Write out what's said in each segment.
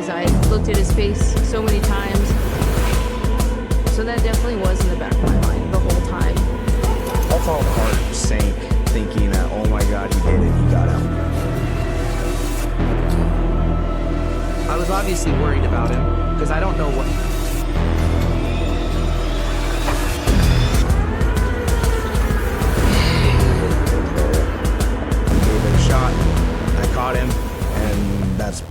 because I looked at his face so many times. So that definitely was in the back of my mind the whole time. That's all heart sank, thinking that, oh my God, he did it, he got out. I was obviously worried about him, because I don't know what... Gave it a shot, I caught him, and that's...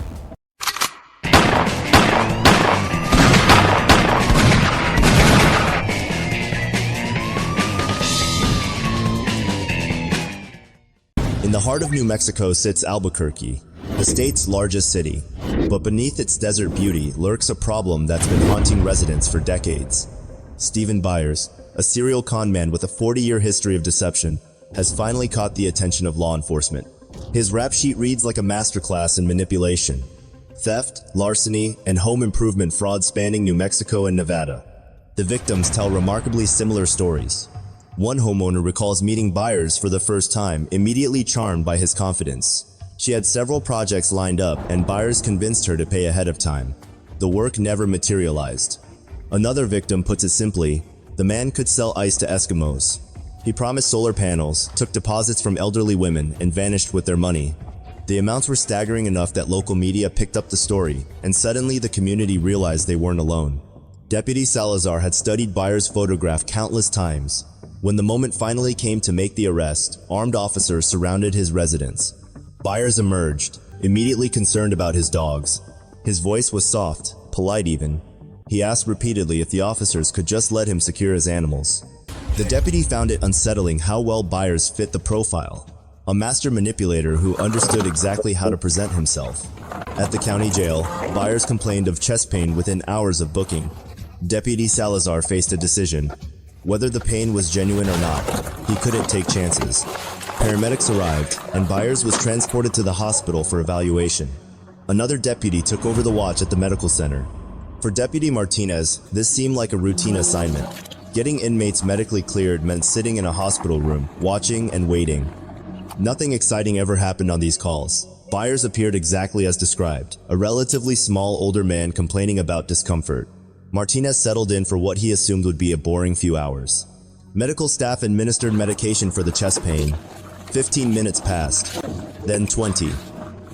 In the heart of New Mexico sits Albuquerque, the state's largest city. But beneath its desert beauty lurks a problem that's been haunting residents for decades. Stephen Byers, a serial con man with a 40-year history of deception, has finally caught the attention of law enforcement. His rap sheet reads like a masterclass in manipulation. Theft, larceny, and home improvement fraud spanning New Mexico and Nevada. The victims tell remarkably similar stories. One homeowner recalls meeting Byers for the first time, immediately charmed by his confidence. She had several projects lined up, and Byers convinced her to pay ahead of time. The work never materialized. Another victim puts it simply, the man could sell ice to Eskimos. He promised solar panels, took deposits from elderly women, and vanished with their money. The amounts were staggering enough that local media picked up the story, and suddenly the community realized they weren't alone. Deputy Salazar had studied Byers' photograph countless times. When the moment finally came to make the arrest, armed officers surrounded his residence. Byers emerged, immediately concerned about his dogs. His voice was soft, polite even. He asked repeatedly if the officers could just let him secure his animals. The deputy found it unsettling how well Byers fit the profile. A master manipulator who understood exactly how to present himself. At the county jail, Byers complained of chest pain within hours of booking. Deputy Salazar faced a decision. Whether the pain was genuine or not, he couldn't take chances. Paramedics arrived, and Byers was transported to the hospital for evaluation. Another deputy took over the watch at the medical center. For Deputy Martinez, this seemed like a routine assignment. Getting inmates medically cleared meant sitting in a hospital room, watching and waiting. Nothing exciting ever happened on these calls. Byers appeared exactly as described, a relatively small older man complaining about discomfort. Martinez settled in for what he assumed would be a boring few hours. Medical staff administered medication for the chest pain. 15 minutes passed, then 20.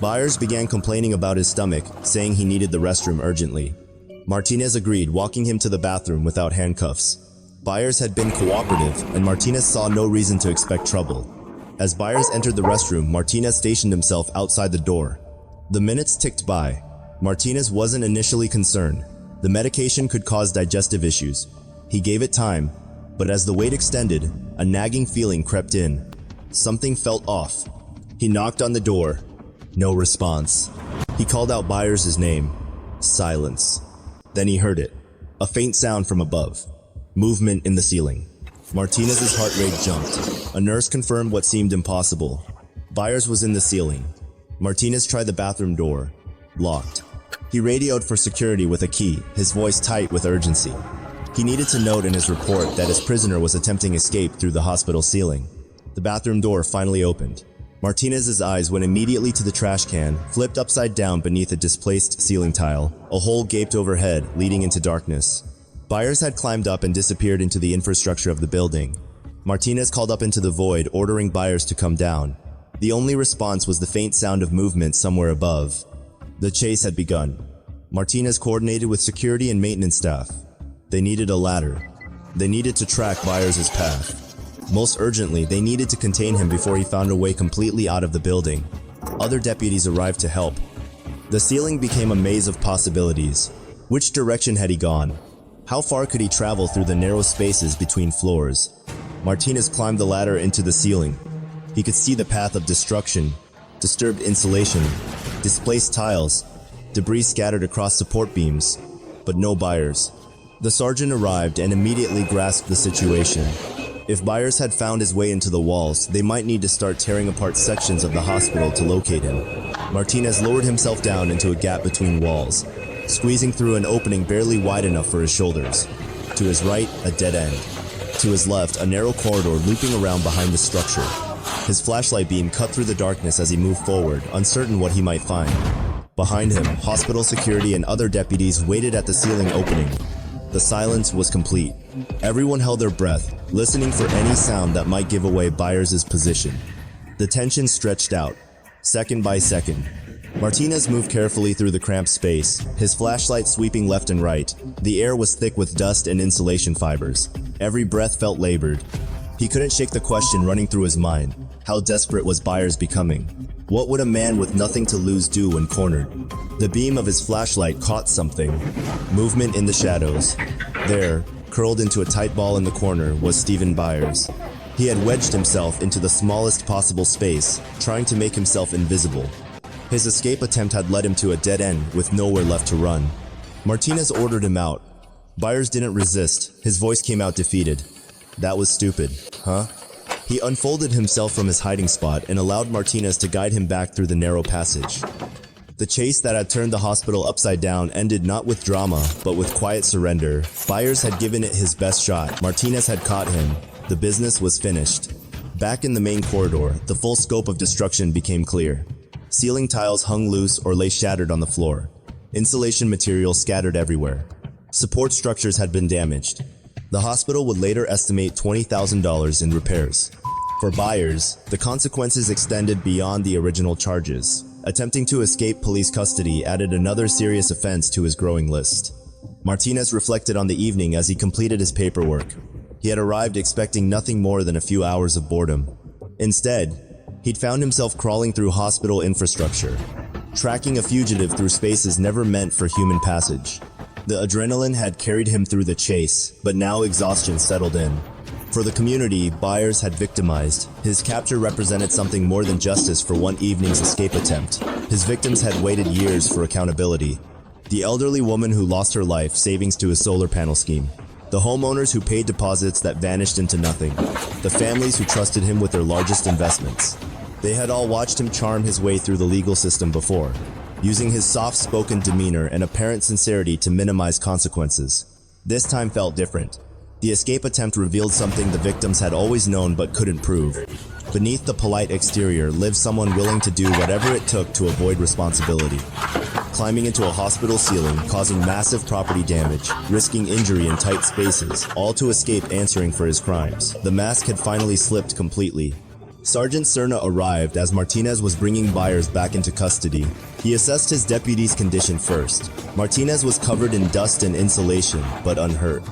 Byers began complaining about his stomach, saying he needed the restroom urgently. Martinez agreed, walking him to the bathroom without handcuffs. Byers had been cooperative, and Martinez saw no reason to expect trouble. As Byers entered the restroom, Martinez stationed himself outside the door. The minutes ticked by. Martinez wasn't initially concerned. The medication could cause digestive issues. He gave it time, but as the wait extended, a nagging feeling crept in. Something felt off. He knocked on the door. No response. He called out Byers' name. Silence. Then he heard it. A faint sound from above. Movement in the ceiling. Martinez's heart rate jumped. A nurse confirmed what seemed impossible. Byers was in the ceiling. Martinez tried the bathroom door. Locked. He radioed for security with a key, his voice tight with urgency. He needed to note in his report that his prisoner was attempting escape through the hospital ceiling. The bathroom door finally opened. Martinez's eyes went immediately to the trash can, flipped upside down beneath a displaced ceiling tile. A hole gaped overhead, leading into darkness. Byers had climbed up and disappeared into the infrastructure of the building. Martinez called up into the void, ordering Byers to come down. The only response was the faint sound of movement somewhere above. The chase had begun. Martinez coordinated with security and maintenance staff. They needed a ladder. They needed to track Byers' path. Most urgently, they needed to contain him before he found a way completely out of the building. Other deputies arrived to help. The ceiling became a maze of possibilities. Which direction had he gone? How far could he travel through the narrow spaces between floors? Martinez climbed the ladder into the ceiling. He could see the path of destruction, disturbed insulation, displaced tiles, debris scattered across support beams, but no Byers. The sergeant arrived and immediately grasped the situation. If Byers had found his way into the walls, they might need to start tearing apart sections of the hospital to locate him. Martinez lowered himself down into a gap between walls, squeezing through an opening barely wide enough for his shoulders. To his right, a dead end. To his left, a narrow corridor looping around behind the structure. His flashlight beam cut through the darkness as he moved forward, uncertain what he might find. Behind him, hospital security and other deputies waited at the ceiling opening. The silence was complete. Everyone held their breath, listening for any sound that might give away Byers' position. The tension stretched out, second by second. Martinez moved carefully through the cramped space, his flashlight sweeping left and right. The air was thick with dust and insulation fibers. Every breath felt labored. He couldn't shake the question running through his mind. How desperate was Byers becoming? What would a man with nothing to lose do when cornered? The beam of his flashlight caught something. Movement in the shadows. There, curled into a tight ball in the corner, was Stephen Byers. He had wedged himself into the smallest possible space, trying to make himself invisible. His escape attempt had led him to a dead end with nowhere left to run. Martinez ordered him out. Byers didn't resist. His voice came out defeated. That was stupid, huh? He unfolded himself from his hiding spot and allowed Martinez to guide him back through the narrow passage. The chase that had turned the hospital upside down ended not with drama, but with quiet surrender. Byers had given it his best shot. Martinez had caught him. The business was finished. Back in the main corridor, the full scope of destruction became clear. Ceiling tiles hung loose or lay shattered on the floor. Insulation material scattered everywhere. Support structures had been damaged. The hospital would later estimate $20,000 in repairs. For Byers, the consequences extended beyond the original charges. Attempting to escape police custody added another serious offense to his growing list. Martinez reflected on the evening as he completed his paperwork. He had arrived expecting nothing more than a few hours of boredom. Instead, he'd found himself crawling through hospital infrastructure, tracking a fugitive through spaces never meant for human passage. The adrenaline had carried him through the chase, but now exhaustion settled in. For the community Byers had victimized, his capture represented something more than justice for one evening's escape attempt. His victims had waited years for accountability. The elderly woman who lost her life savings to his solar panel scheme. The homeowners who paid deposits that vanished into nothing. The families who trusted him with their largest investments. They had all watched him charm his way through the legal system before, using his soft-spoken demeanor and apparent sincerity to minimize consequences. This time felt different. The escape attempt revealed something the victims had always known but couldn't prove. Beneath the polite exterior lived someone willing to do whatever it took to avoid responsibility. Climbing into a hospital ceiling, causing massive property damage, risking injury in tight spaces, all to escape answering for his crimes. The mask had finally slipped completely. Sergeant Cerna arrived as Martinez was bringing Byers back into custody. He assessed his deputy's condition first. Martinez was covered in dust and insulation, but unhurt.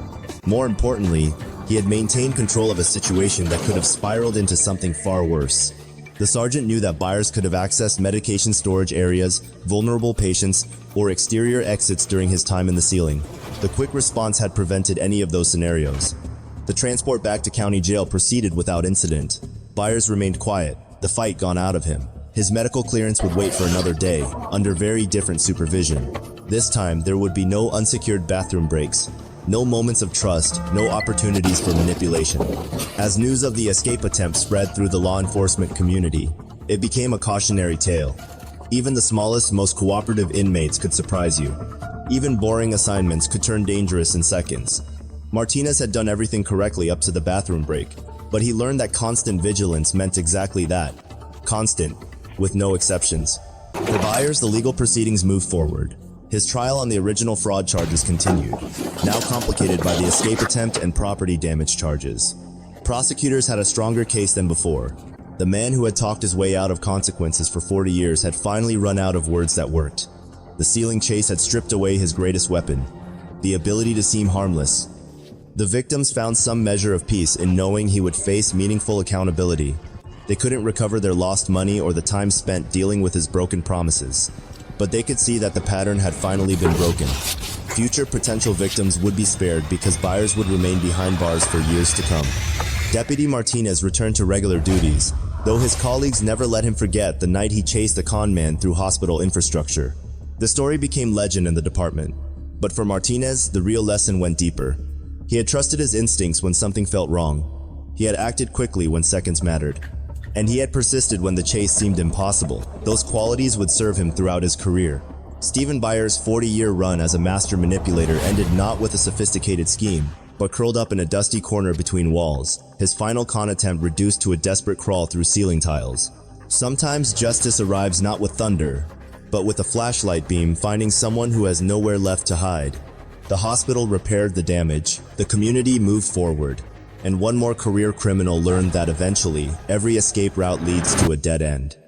More importantly, he had maintained control of a situation that could have spiraled into something far worse. The sergeant knew that Byers could have accessed medication storage areas, vulnerable patients, or exterior exits during his time in the ceiling. The quick response had prevented any of those scenarios. The transport back to county jail proceeded without incident. Byers remained quiet, the fight gone out of him. His medical clearance would wait for another day, under very different supervision. This time, there would be no unsecured bathroom breaks, no moments of trust, no opportunities for manipulation. As news of the escape attempt spread through the law enforcement community, it became a cautionary tale. Even the smallest, most cooperative inmates could surprise you. Even boring assignments could turn dangerous in seconds. Martinez had done everything correctly up to the bathroom break, but he learned that constant vigilance meant exactly that. Constant, with no exceptions. For Byers, the legal proceedings moved forward. His trial on the original fraud charges continued, now complicated by the escape attempt and property damage charges. Prosecutors had a stronger case than before. The man who had talked his way out of consequences for 40 years had finally run out of words that worked. The ceiling chase had stripped away his greatest weapon, the ability to seem harmless. The victims found some measure of peace in knowing he would face meaningful accountability. They couldn't recover their lost money or the time spent dealing with his broken promises, but they could see that the pattern had finally been broken. Future potential victims would be spared because Byers would remain behind bars for years to come. Deputy Martinez returned to regular duties, though his colleagues never let him forget the night he chased a con man through hospital infrastructure. The story became legend in the department, but for Martinez, the real lesson went deeper. He had trusted his instincts when something felt wrong. He had acted quickly when seconds mattered. And he had persisted when the chase seemed impossible. Those qualities would serve him throughout his career. Stephen Byers' 40-year run as a master manipulator ended not with a sophisticated scheme, but curled up in a dusty corner between walls, his final con attempt reduced to a desperate crawl through ceiling tiles. Sometimes justice arrives not with thunder, but with a flashlight beam finding someone who has nowhere left to hide. The hospital repaired the damage, the community moved forward, and one more career criminal learned that eventually, every escape route leads to a dead end.